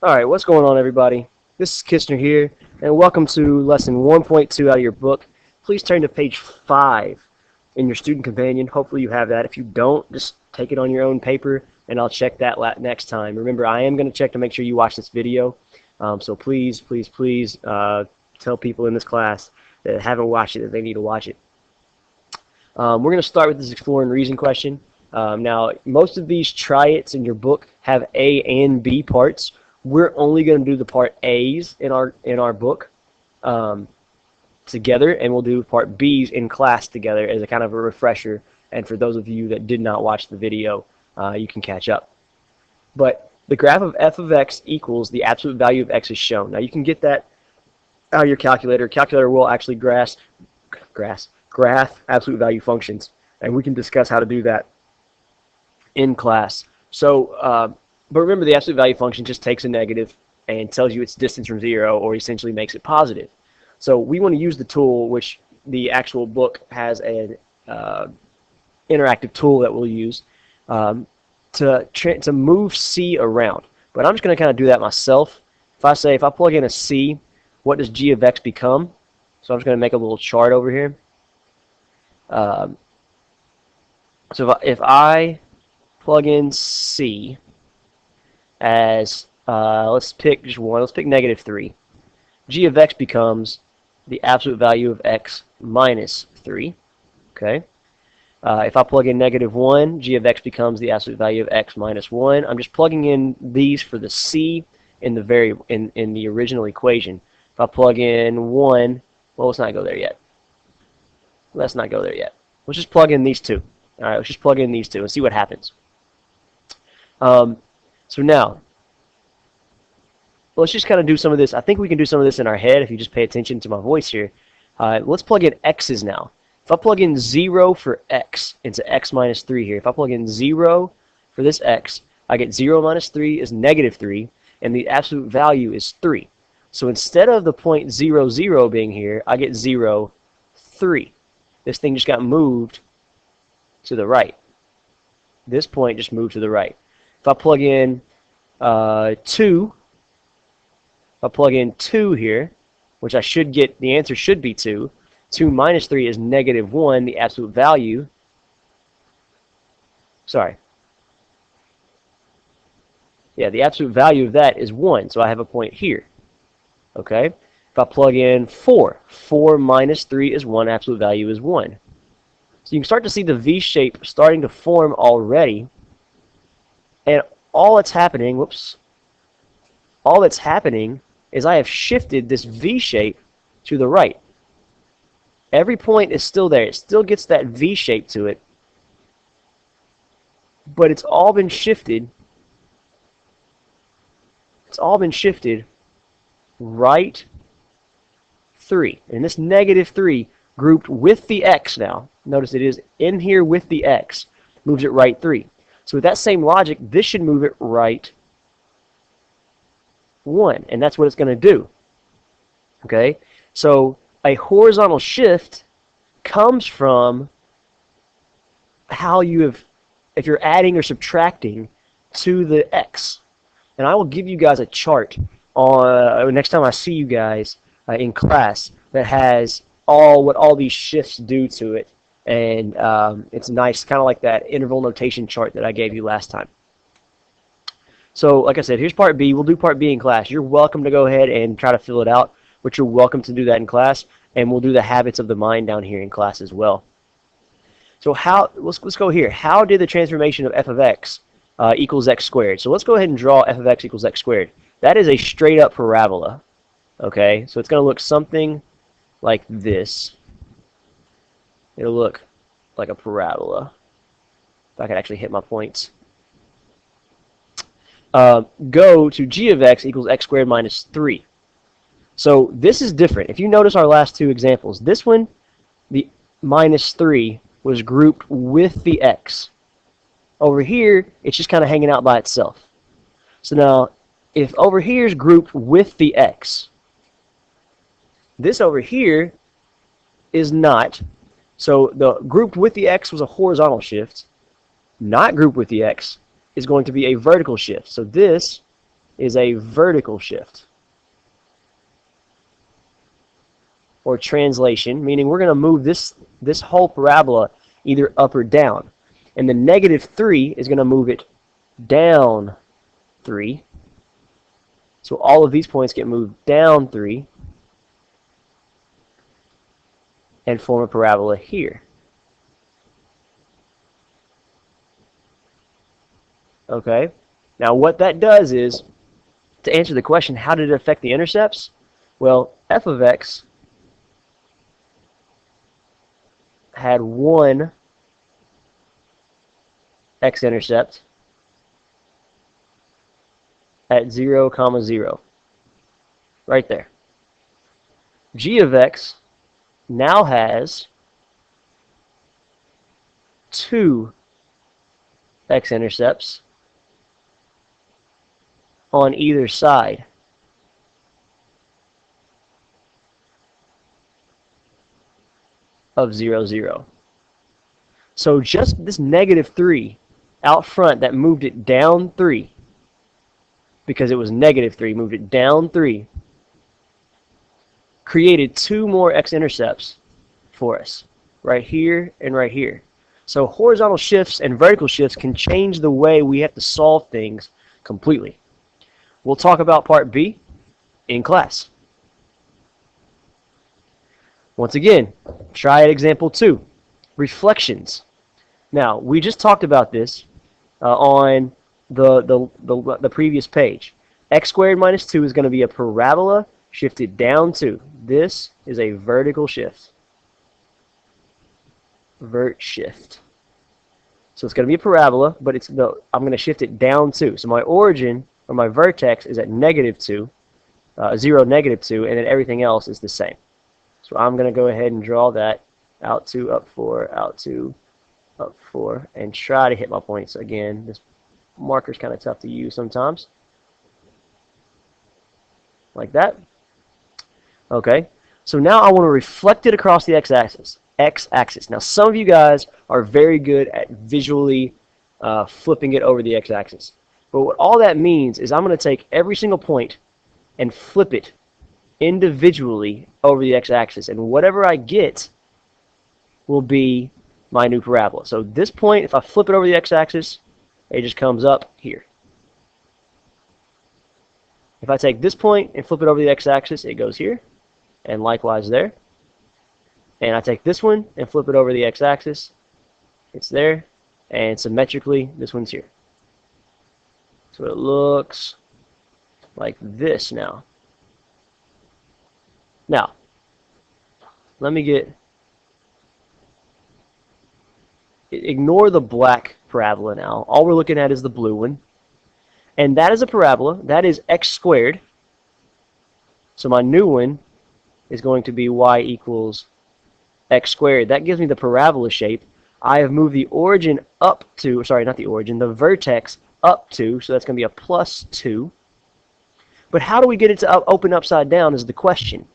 Alright, what's going on, everybody? This is Kistner here, and welcome to lesson 1.2 out of your book. Please turn to page 5 in your student companion. Hopefully you have that. If you don't, just take it on your own paper, and I'll check that next time. Remember, I am going to check to make sure you watch this video, so please tell people in this class that haven't watched it that they need to watch it. We're going to start with this explore and reason question. Now, most of these try-its in your book have A and B parts. We're only going to do the part A's in our book together, and we'll do part B's in class together as a kind of a refresher. And for those of you that did not watch the video, you can catch up. But the graph of f of x equals the absolute value of x is shown. Now you can get that out of your calculator. Calculator will actually graph absolute value functions, and we can discuss how to do that in class. So, but remember, the absolute value function just takes a negative and tells you its distance from 0, or essentially makes it positive. So we want to use the tool, which the actual book has an interactive tool that we'll use to move C around. But I'm just going to kind of do that myself. If I plug in a C, what does g of x become? So I'm just going to make a little chart over here. So if I plug in C as, let's pick just one, let's pick -3. G of x becomes the absolute value of x minus 3. Okay. If I plug in -1, g of x becomes the absolute value of x minus 1. I'm just plugging in these for the C in the original equation. If I plug in 1, well, let's not go there yet. Let's not go there yet. Let's just plug in these two. All right, let's just plug in these two and see what happens. So now, let's just kind of do some of this. I think we can do some of this in our head if you just pay attention to my voice here. Let's plug in x's now. If I plug in 0 for x into x minus 3 here, if I plug in 0 for this x, I get 0 minus 3 is -3, and the absolute value is 3. So instead of the point 0, 0 being here, I get 0, 3. This thing just got moved to the right. This point just moved to the right. If I plug in 2, if I plug in 2 here, which I should get, the answer should be 2. 2 minus 3 is -1, the absolute value. Sorry. Yeah, the absolute value of that is 1, so I have a point here. Okay? If I plug in 4, 4 minus 3 is 1, absolute value is 1. So you can start to see the V shape starting to form already. And all that's happening, all that's happening is I have shifted this V shape to the right. Every point is still there. It still gets that V shape to it. But it's all been shifted. It's all been shifted right 3. And this -3 grouped with the x now. Notice it is in here with the x. Moves it right 3. So with that same logic, this should move it right 1. And that's what it's going to do. Okay? So a horizontal shift comes from how you have, if you're adding or subtracting to the x. And I will give you guys a chart on next time I see you guys in class that has what all these shifts do to it. And it's nice, kind of like that interval notation chart that I gave you last time. So like I said, here's part B. We'll do part B in class. You're welcome to go ahead and try to fill it out, but you're welcome to do that in class. And we'll do the habits of the mind down here in class as well. So let's go here. How did the transformation of f of x equals x squared? So let's go ahead and draw f of x equals x squared. That is a straight up parabola. Okay, so it's going to look something like this. It'll look like a parabola. If I could actually hit my points. Go to g of x equals x squared minus 3. So this is different. If you notice our last two examples, this one, the -3, was grouped with the x. Over here, it's just kind of hanging out by itself. So now, if over here is grouped with the x, this over here is not. So the grouped with the x was a horizontal shift. Not grouped with the x is going to be a vertical shift. So this is a vertical shift, or translation, meaning we're going to move this whole parabola either up or down. And the -3 is going to move it down 3. So all of these points get moved down 3 and form a parabola here. Okay? Now what that does is, to answer the question, how did it affect the intercepts? Well, f of x had one x-intercept at 0, 0. Right there. G of x now has 2 x-intercepts on either side. Of 0, 0. So just this -3 out front that moved it down 3, because it was -3, moved it down 3, created 2 more x-intercepts for us, right here and right here. So horizontal shifts and vertical shifts can change the way we have to solve things completely. We'll talk about part B in class. Once again, try at example 2, reflections. Now, we just talked about this on the previous page. X squared minus 2 is going to be a parabola shifted down 2. This is a vertical shift. Vert shift. So it's going to be a parabola, but I'm going to shift it down 2. So my origin, or my vertex, is at -2, 0, -2, and then everything else is the same. So I'm going to go ahead and draw that out 2, up 4, out 2, up 4, and try to hit my points. Again, this marker's kind of tough to use sometimes. Like that. Okay, so now I want to reflect it across the x-axis. Now some of you guys are very good at visually flipping it over the x-axis. But what all that means is I'm going to take every single point and flip it individually over the x-axis, and whatever I get will be my new parabola. So this point, if I flip it over the x-axis, it just comes up here. If I take this point and flip it over the x-axis, it goes here, and likewise there. And I take this one and flip it over the x-axis, it's there, and symmetrically, this one's here. So it looks like this now. Now, let me ignore the black parabola now. All we're looking at is the blue one. And that is a parabola. That is x squared. So my new one is going to be y equals x squared. That gives me the parabola shape. I have moved the origin up to, sorry, not the origin, the vertex up to, so that's going to be a +2. But how do we get it to open upside down is the question.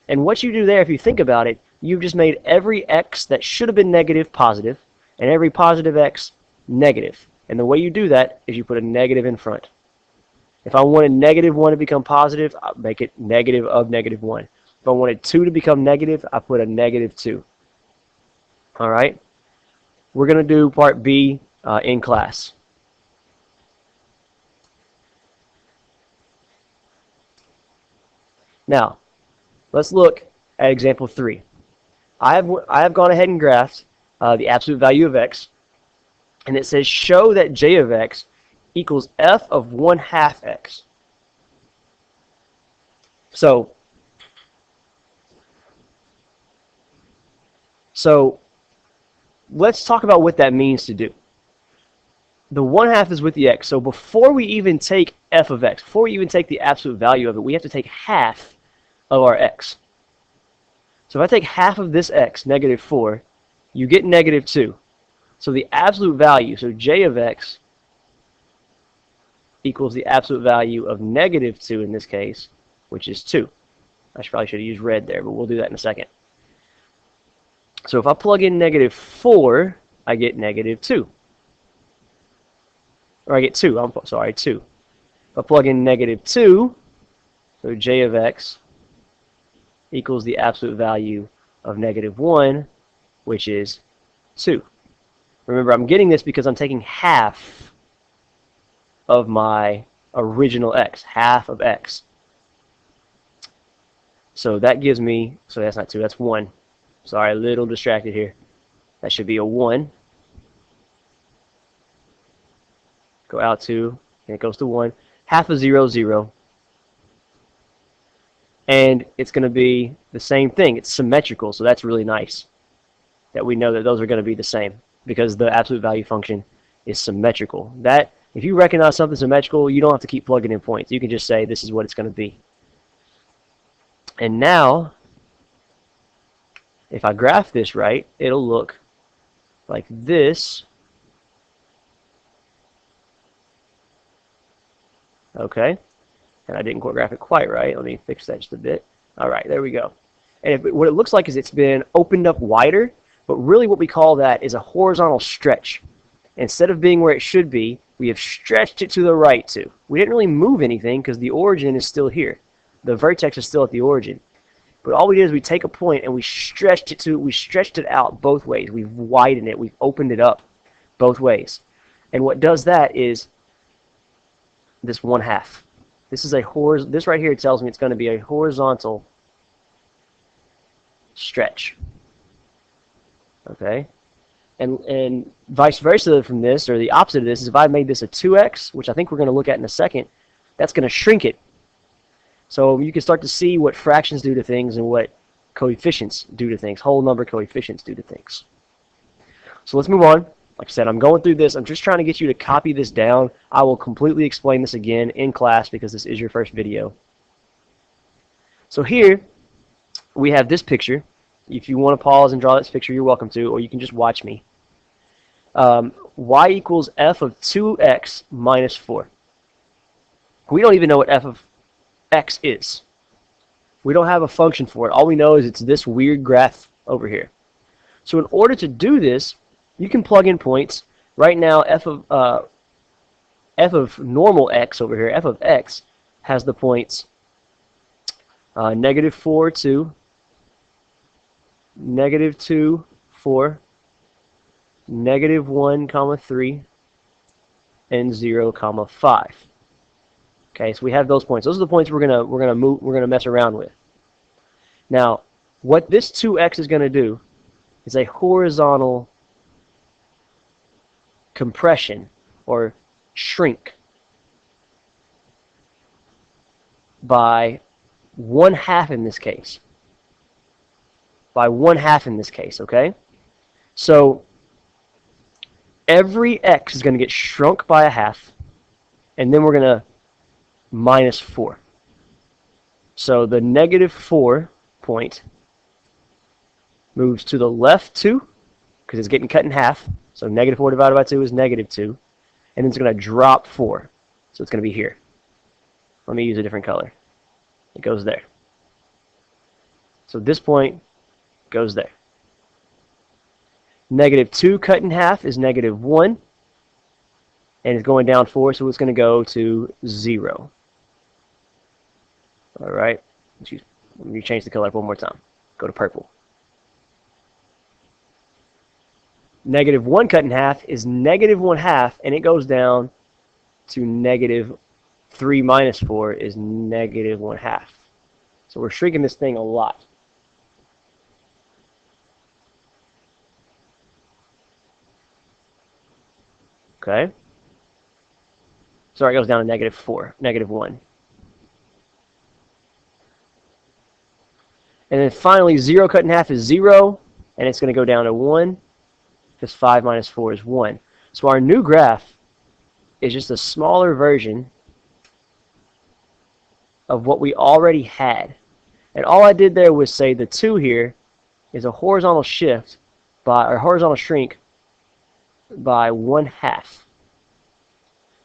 And what you do there, if you think about it, you've just made every x that should have been negative positive, and every positive x negative. And the way you do that is you put a negative in front. If I wanted -1 to become positive, I'll make it negative of -1. If I wanted 2 to become negative, I put a -2. All right? We're going to do part B in class. Now, let's look at example 3. I have gone ahead and graphed the absolute value of x, and it says show that j of x equals f of 1/2 x. So let's talk about what that means to do. The 1/2 is with the x, so before we even take f of x, before we even take the absolute value of it, we have to take half of our x. So if I take half of this x, -4, you get -2. So the absolute value, so j of x equals the absolute value of -2 in this case, which is 2. I probably should have used red there, but we'll do that in a second. So if I plug in -4, I get -2. Or I get 2, I'm sorry, 2. If If I plug in -2, so j of x equals the absolute value of -1, which is 2. Remember, I'm getting this because I'm taking half of my original x, half of x. So that gives me, so that's not 2, that's 1. Sorry, a little distracted here. That should be a 1. Go out 2, and it goes to 1. Half of 0, 0. And it's going to be the same thing. It's symmetrical, so that's really nice that we know that those are going to be the same because the absolute value function is symmetrical. That, if you recognize something symmetrical, you don't have to keep plugging in points. You can just say this is what it's going to be. And now, if I graph this right, it'll look like this. Okay. And I didn't graph it quite right. Let me fix that just a bit. All right, there we go. And what it looks like is it's been opened up wider, but really what we call that is a horizontal stretch. Instead of being where it should be, we have stretched it to the right too. We didn't really move anything because the origin is still here. The vertex is still at the origin. But all we did is we take a point and we stretched it out both ways. We've widened it. We've opened it up both ways. And what does that is this 1/2. This is this right here tells me it's going to be a horizontal stretch. Okay? And vice versa from this, or the opposite of this, is if I made this a 2x, which I think we're going to look at in a second, that's going to shrink it. So you can start to see what fractions do to things and what coefficients do to things, whole number coefficients do to things. So let's move on. Like I said, I'm going through this. I'm just trying to get you to copy this down. I will completely explain this again in class because this is your first video. So here we have this picture. If you want to pause and draw this picture, you're welcome to, or you can just watch me. Y equals f of 2x minus 4. We don't even know what f of x is. We don't have a function for it. All we know is it's this weird graph over here. So in order to do this, you can plug in points. Right now, f of normal x over here, f of x, has the points -4, 2, -2, 4, -1, 3, and 0, 5. Okay, so we have those points. Those are the points we're gonna mess around with. Now, what this 2x is gonna do is a horizontal compression or shrink by 1/2 in this case. By 1/2 in this case, okay? So every x is going to get shrunk by 1/2, and then we're going to minus 4. So the -4 point moves to the left 2 because it's getting cut in half. So -4 divided by 2 is -2. And then it's going to drop 4. So it's going to be here. Let me use a different color. It goes there. So this point goes there. -2 cut in half is -1. And it's going down 4, so it's going to go to 0. All right. Let me change the color one more time. Go to purple. -1 cut in half is -1/2, and it goes down to -3 minus 4 is -1/2. So we're shrinking this thing a lot. Okay. Sorry, it goes down to -4, -1. And then finally, 0 cut in half is 0, and it's going to go down to 1, because 5 minus 4 is 1. So our new graph is just a smaller version of what we already had. And all I did there was say the 2 here is a horizontal shift or horizontal shrink by 1/2.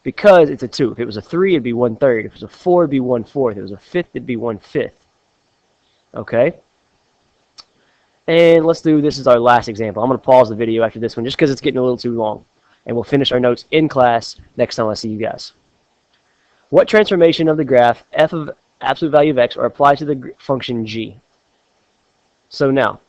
Because it's a 2. If it was a 3, it'd be 1/3. If it was a 4, it'd be 1/4. If it was a 5th, it'd be 1/5. Okay? And let's do this as our last example. I'm going to pause the video after this one just because it's getting a little too long. And we'll finish our notes in class next time I see you guys. What transformation of the graph f of absolute value of x are applied to the function g? So now,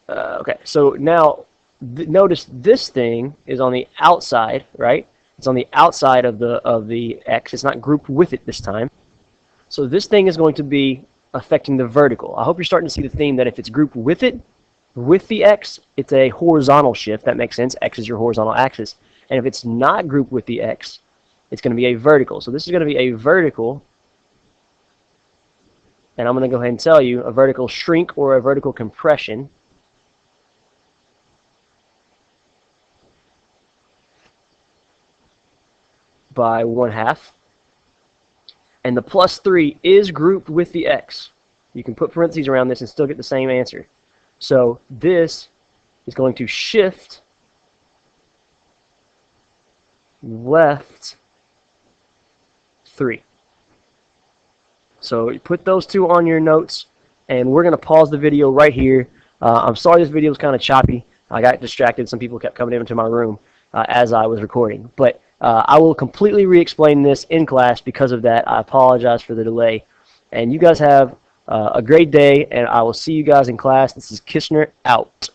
okay, so now notice this thing is on the outside, right? It's on the outside of the x. It's not grouped with it this time. So this thing is going to be affecting the vertical. I hope you're starting to see the theme that if it's grouped with it, with the x, it's a horizontal shift. That makes sense. X is your horizontal axis. And if it's not grouped with the x, it's going to be a vertical. So this is going to be a vertical. And I'm going to go ahead and tell you a vertical shrink or a vertical compression. By 1/2. And the +3 is grouped with the x. You can put parentheses around this and still get the same answer. So this is going to shift left 3. So you put those two on your notes, and we're going to pause the video right here. I'm sorry this video was kind of choppy. I got distracted. Some people kept coming into my room as I was recording. But I will completely re-explain this in class because of that. I apologize for the delay. And you guys have a great day, and I will see you guys in class. This is Kishner out.